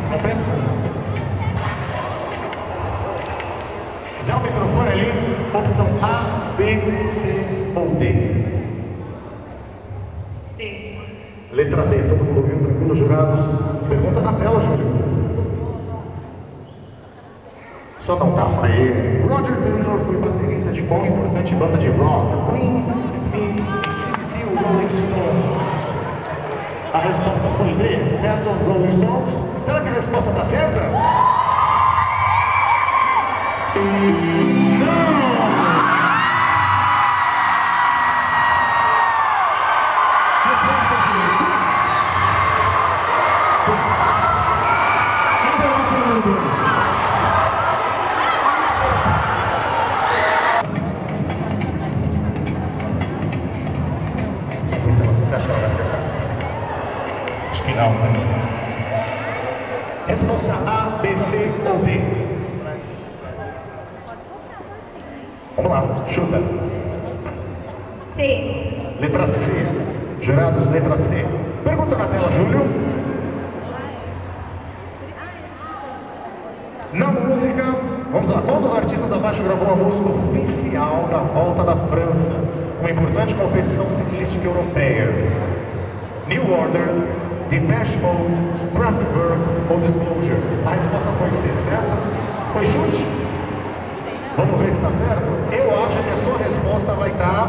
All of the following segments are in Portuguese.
Não pensa? Zé o microfone ali, opção A, B, C ou D? D. Letra D, todo mundo ouviu, tranquilo, jurados? Pergunta na tela, Júlio. Só dá um calma aí. Roger Taylor foi baterista de qual importante banda de rock? Queen, Smiths, CC, Rolling Stones. A resposta foi D, certo? Rolling Stones. Será que a resposta está certa? Não! Você acha que ela vai acertar? Acho que não, né? Resposta A, B, C ou D? Vamos lá, chuta. C. Letra C. Jurados, letra C. Pergunta na tela, Júlio. Na música, vamos lá. Qual dos artistas abaixo gravou a música oficial da Volta da França, uma importante competição ciclística europeia? New Order, Depeche Mode, Kraftwerk ou Disclosure? A resposta foi C, certo? Foi chute? Vamos ver se está certo? Eu acho que a sua resposta vai estar...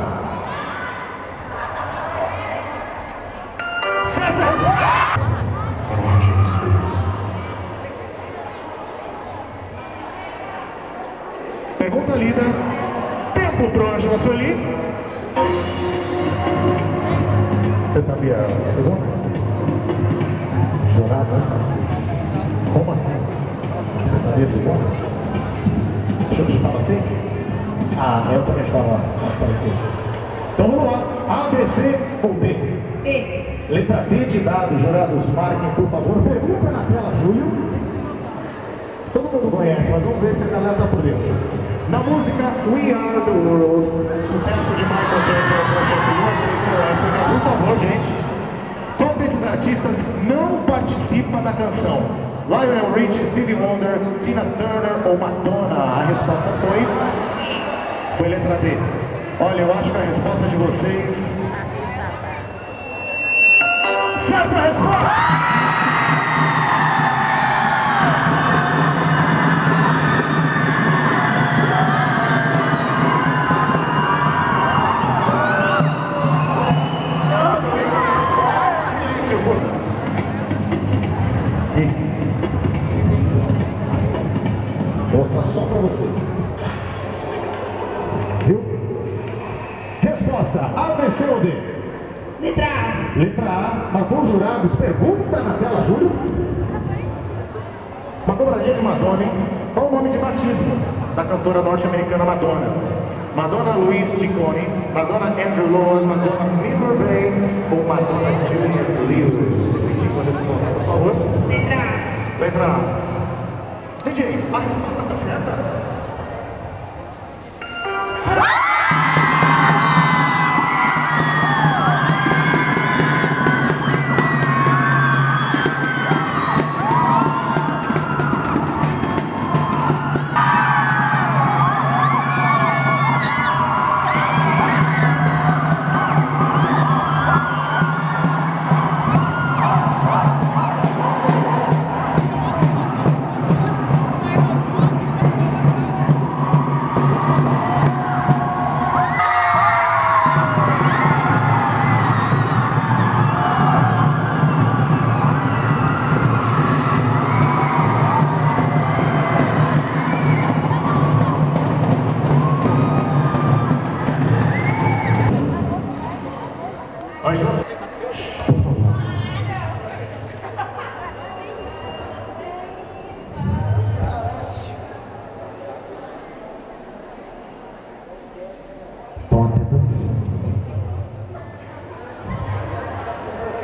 Certa resposta! Pergunta lida. Tempo pro Ângela Sueli. Você sabia a segunda? Jurado, não sabe? Como assim? Você sabia a segunda? Eu estava assim? Ah, eu também estava parecido. Então vamos lá. A, B, C ou D? D. Letra D de dado, jurados, marquem, por favor. Pergunta na tela, Júlio. Todo mundo conhece, mas vamos ver se a galera está por dentro. Na música We Are The World, sucesso de Michael Jackson, por favor, gente. Qual desses artistas não participa da canção? Lionel Richie, Stevie Wonder, Tina Turner ou Madonna? A resposta foi letra D. Olha, eu acho que a resposta de vocês... Certa resposta! Vou mostrar só para você. Viu? Resposta A, B, C ou D? Letra A. Letra A. Marcou os jurados. Pergunta na tela, Júlio. Uma dobradinha de Madonna, hein? Qual o nome de batismo da cantora norte-americana Madonna? Madonna Louise Ciccone, Madonna Andrew Lawrence, Madonna Miller Bay ou Madonna Julia Lewis? Por favor. Letra A. Letra A. DJ, a resposta está certa?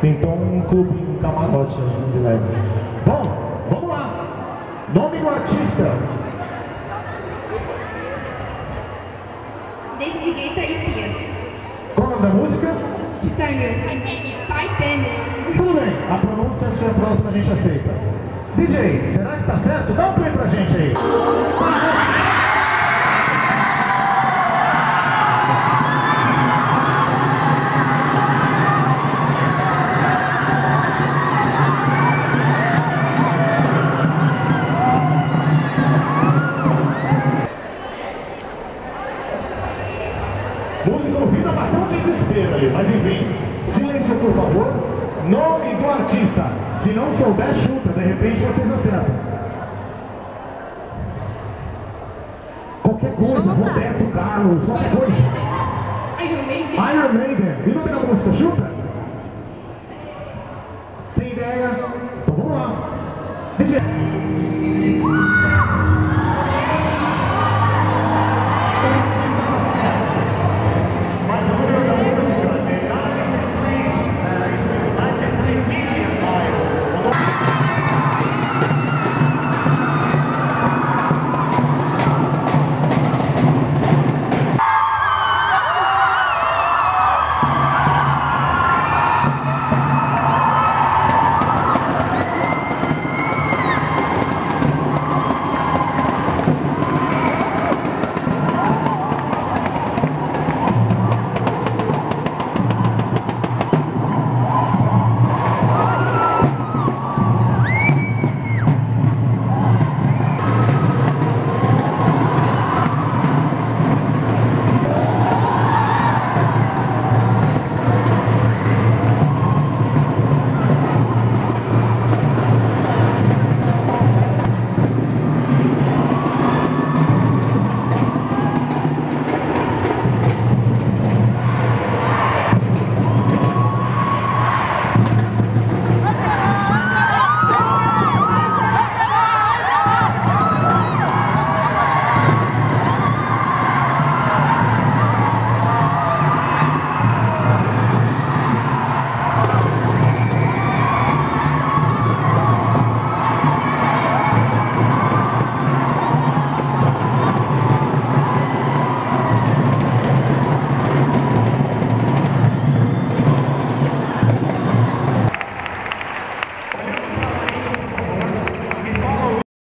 Pintou um clube, um camarote de leve. Bom, vamos lá. Nome do artista. David Guetta e Cia. Qual o nome da música? Titanium. Titanium. Tudo bem, a pronúncia, se é próxima, a gente aceita. DJ, será que tá certo? Dá um play pra gente aí. Música ouvida, bateu um desespero ali, mas enfim. Silêncio, por favor. Nome do artista. Se não souber, chuta. De repente vocês acertam. Qualquer coisa, Roberto Carlos, qualquer coisa. Iron Maiden. Iron Maiden. E o nome da música, chuta? Sem ideia. Então vamos lá. DJ.